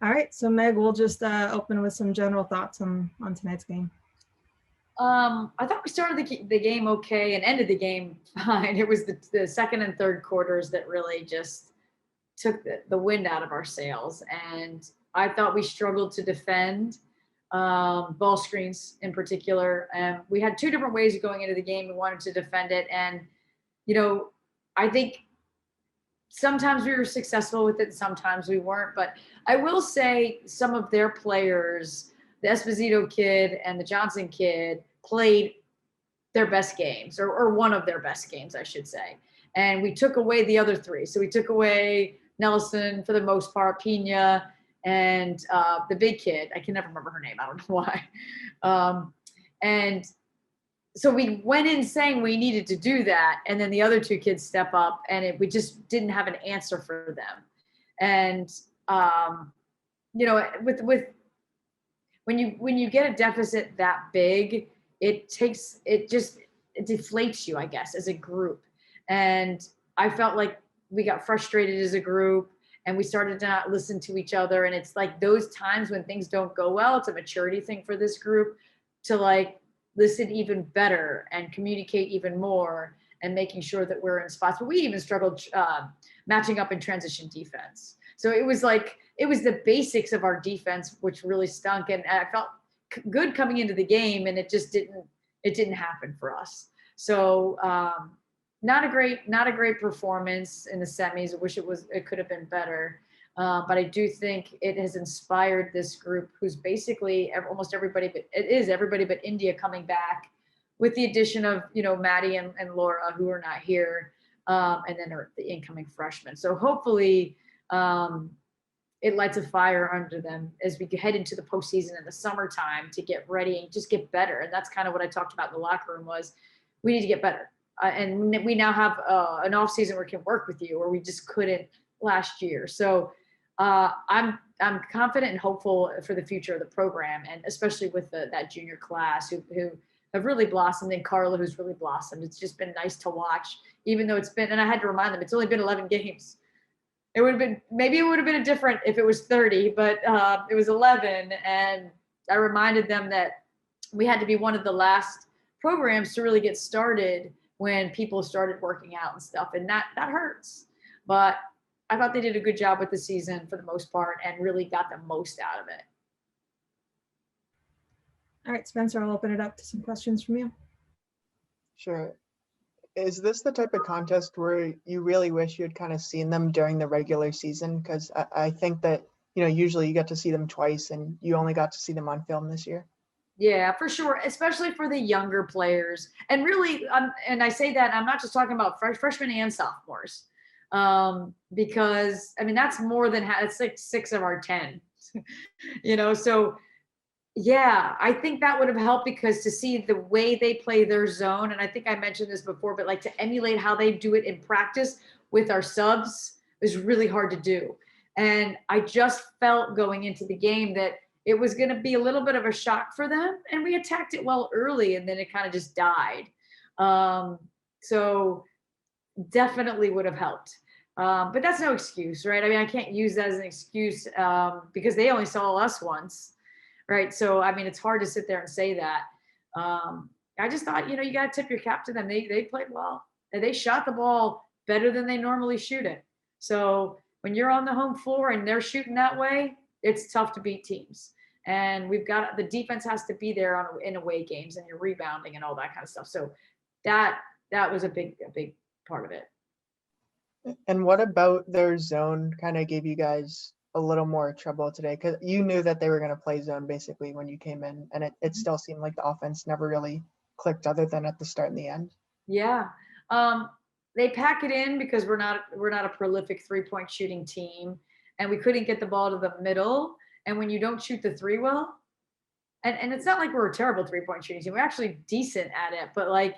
All right, so Meg, we'll just open with some general thoughts on tonight's game. I thought we started the game okay and ended the game fine. It was the second and third quarters that really just took the wind out of our sails. And I thought we struggled to defend ball screens in particular. And we had two different ways of going into the game. We wanted to defend it. And, you know, I think sometimes we were successful with it, sometimes we weren't. But I will say some of their players, the Esposito kid and the Johnson kid, played their best games, or one of their best games, I should say. And we took away the other three. So we took away Nelson for the most part, Pina, and the big kid. I can never remember her name. I don't know why. And so we went in saying we needed to do that, and then the other two kids step up, and we just didn't have an answer for them. And with when you get a deficit that big, it deflates you, I guess, as a group. And I felt like we got frustrated as a group, and we started to not listen to each other. And it's like those times when things don't go well, it's a maturity thing for this group to like listen even better and communicate even more, and making sure that we're in spots. But we even struggled matching up in transition defense. So it was the basics of our defense which really stunk, and I felt good coming into the game, and it didn't happen for us. So not a great performance in the semis. I wish it could have been better. But I do think it has inspired this group, who's basically almost everybody, but it is everybody but India coming back, with the addition of Maddie and Laura, who are not here, and then the incoming freshmen. So hopefully it lights a fire under them as we head into the postseason in the summertime to get ready and just get better. And that's kind of what I talked about in the locker room was we need to get better. And we now have an off season where we can work with you, or we just couldn't last year. So I'm confident and hopeful for the future of the program, and especially with that junior class who have really blossomed, and Carla, who's really blossomed. It's just been nice to watch, even though and I had to remind them, it's only been 11 games. It would have been a different if it was 30, but it was 11. And I reminded them that we had to be one of the last programs to really get started when people started working out and stuff. And that hurts. But I thought they did a good job with the season for the most part, and really got the most out of it. All right, Spencer, I'll open it up to some questions from you. Sure. Is this the type of contest where you really wish you had kind of seen them during the regular season? Because I think that, usually you get to see them twice, and you only got to see them on film this year. Yeah, for sure, especially for the younger players. And really, and I say that, I'm not just talking about freshmen and sophomores, because, I mean, that's more than it's like 6 of our 10, so yeah, I think that would have helped, because to see the way they play their zone, and I think I mentioned this before, but like to emulate how they do it in practice with our subs is really hard to do. And I just felt going into the game that it was going to be a little bit of a shock for them, and we attacked it well early, and then it kind of just died. So definitely would have helped. But that's no excuse, right? I mean, I can't use that as an excuse, because they only saw us once. Right. So, I mean, it's hard to sit there and say that. I just thought, you got to tip your cap to them. They played well, and they shot the ball better than they normally shoot it. So when you're on the home floor and they're shooting that way, it's tough to beat teams. And the defense has to be there in away games, and you're rebounding and all that kind of stuff. So that was a big part of it. And what about their zone kind of gave you guys a little more trouble today? Because you knew that they were going to play zone basically when you came in, and it still seemed like the offense never really clicked other than at the start and the end. Yeah. They pack it in because we're not a prolific 3-point shooting team, and we couldn't get the ball to the middle. And when you don't shoot the three well, and it's not like we're a terrible 3-point shooting team, we're actually decent at it, but like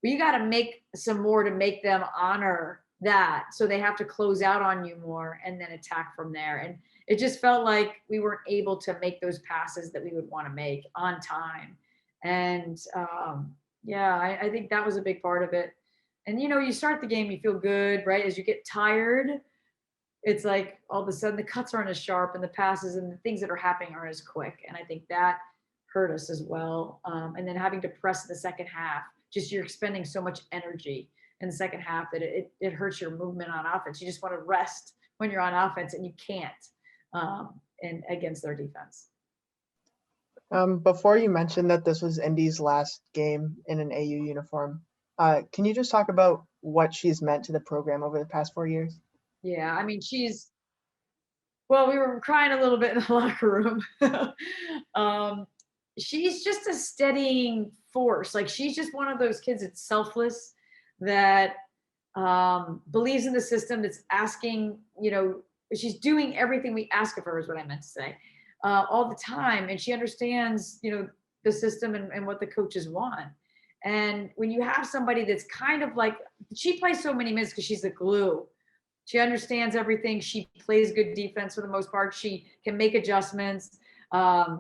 we got to make some more to make them honor that. So they have to close out on you more and then attack from there. And it just felt like we weren't able to make those passes that we would want to make on time. And I think that was a big part of it. And, you start the game, you feel good, right? As you get tired, it's like all of a sudden the cuts aren't as sharp and the passes and the things that are happening aren't as quick. And I think that hurt us as well. And then having to press in the second half, just you're expending so much energy in the second half that it hurts your movement on offense. You just want to rest when you're on offense and you can't and against their defense. Before you mentioned that this was Indy's last game in an AU uniform, can you just talk about what she's meant to the program over the past 4 years? Yeah, I mean, well, we were crying a little bit in the locker room. She's just a steadying force. Like, she's just one of those kids that's selfless, that believes in the system, that's asking, she's doing everything we ask of her, is what I meant to say, all the time. And she understands, the system and what the coaches want. And when you have somebody that's kind of like, she plays so many minutes because she's the glue. She understands everything. She plays good defense for the most part. She can make adjustments.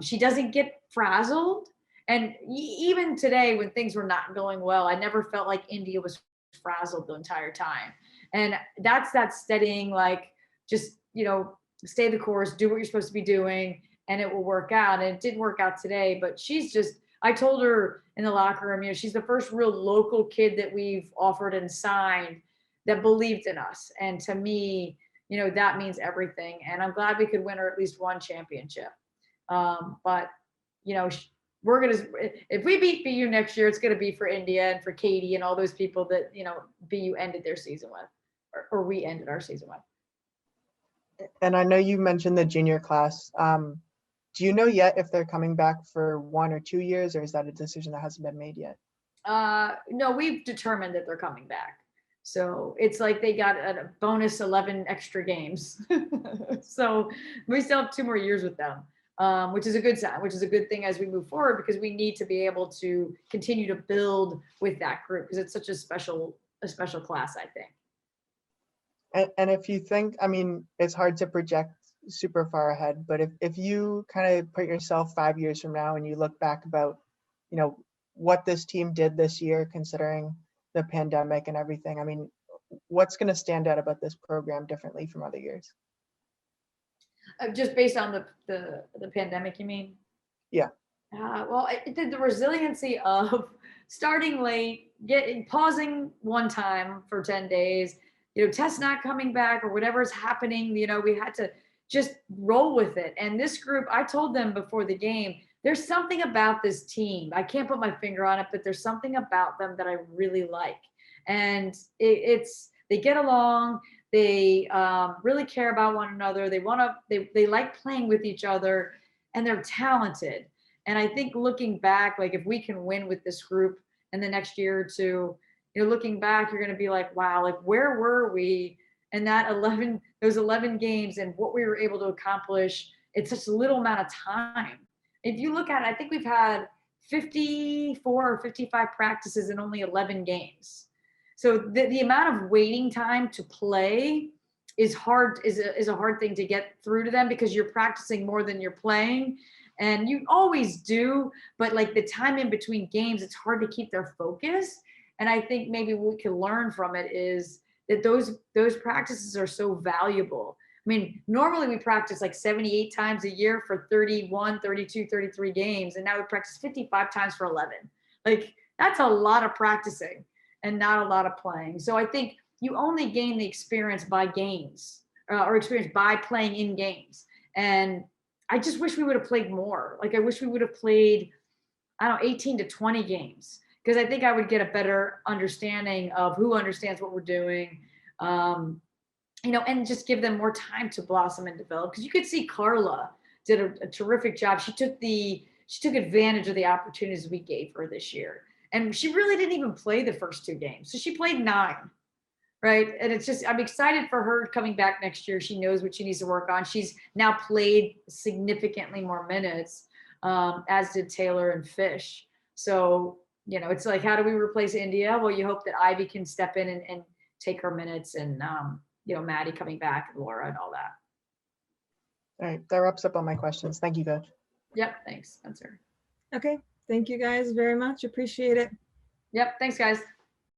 She doesn't get frazzled. And even today, when things were not going well, I never felt like India was frazzled the entire time. And that's that steadying, like, just, stay the course, do what you're supposed to be doing, and it will work out. And it didn't work out today, but she's just, I told her in the locker room, she's the first real local kid that we've offered and signed that believed in us. And to me, that means everything. And I'm glad we could win her at least one championship. But, we're going to, if we beat BU next year, it's going to be for India and for Katie and all those people that, BU ended their season with, or we ended our season with. And I know you mentioned the junior class. Do you know yet if they're coming back for 1 or 2 years, or is that a decision that hasn't been made yet? No, we've determined that they're coming back. So it's like they got a bonus 11 extra games. So we still have 2 more years with them, which is a good sign, which is a good thing as we move forward, because we need to be able to continue to build with that group, because it's such a special class, I think. And if you think, I mean, it's hard to project super far ahead, but if you kind of put yourself 5 years from now and you look back about, what this team did this year, considering the pandemic and everything, I mean, what's going to stand out about this program differently from other years? Just based on the pandemic, you mean? Yeah. Well, the resiliency of starting late, pausing one time for 10 days, tests not coming back or whatever's happening, we had to just roll with it. And this group, I told them before the game, there's something about this team. I can't put my finger on it, but there's something about them that I really like. And they get along. They really care about one another. They like playing with each other, and they're talented. And I think looking back, like, if we can win with this group in the next year or two, looking back, you're going to be like, wow, like, where were we in those 11 games and what we were able to accomplish in such a little amount of time. If you look at it, I think we've had 54 or 55 practices in only 11 games. So the amount of waiting time to play is hard, is a hard thing to get through to them, because you're practicing more than you're playing. And you always do, but like the time in between games, it's hard to keep their focus. And I think maybe what we can learn from it is that those practices are so valuable. I mean, normally we practice like 78 times a year for 31, 32, 33 games. And now we practice 55 times for 11. Like, that's a lot of practicing and not a lot of playing. So I think you only gain the experience by games, or experience by playing in games. And I just wish we would have played more. Like, I wish we would have played, 18 to 20 games, because I think I would get a better understanding of who understands what we're doing. And just give them more time to blossom and develop. Because you could see Carla did a terrific job. She took advantage of the opportunities we gave her this year. And she really didn't even play the first 2 games. So she played 9, right? And it's just, I'm excited for her coming back next year. She knows what she needs to work on. She's now played significantly more minutes, as did Taylor and Fish. So, it's like, how do we replace India? Well, you hope that Ivy can step in and take her minutes, and, Maddie coming back, and Laura, and all that. All right, that wraps up all my questions. Thank you, Coach. Yep, thanks, Spencer. Okay, thank you guys very much. Appreciate it. Yep, thanks, guys.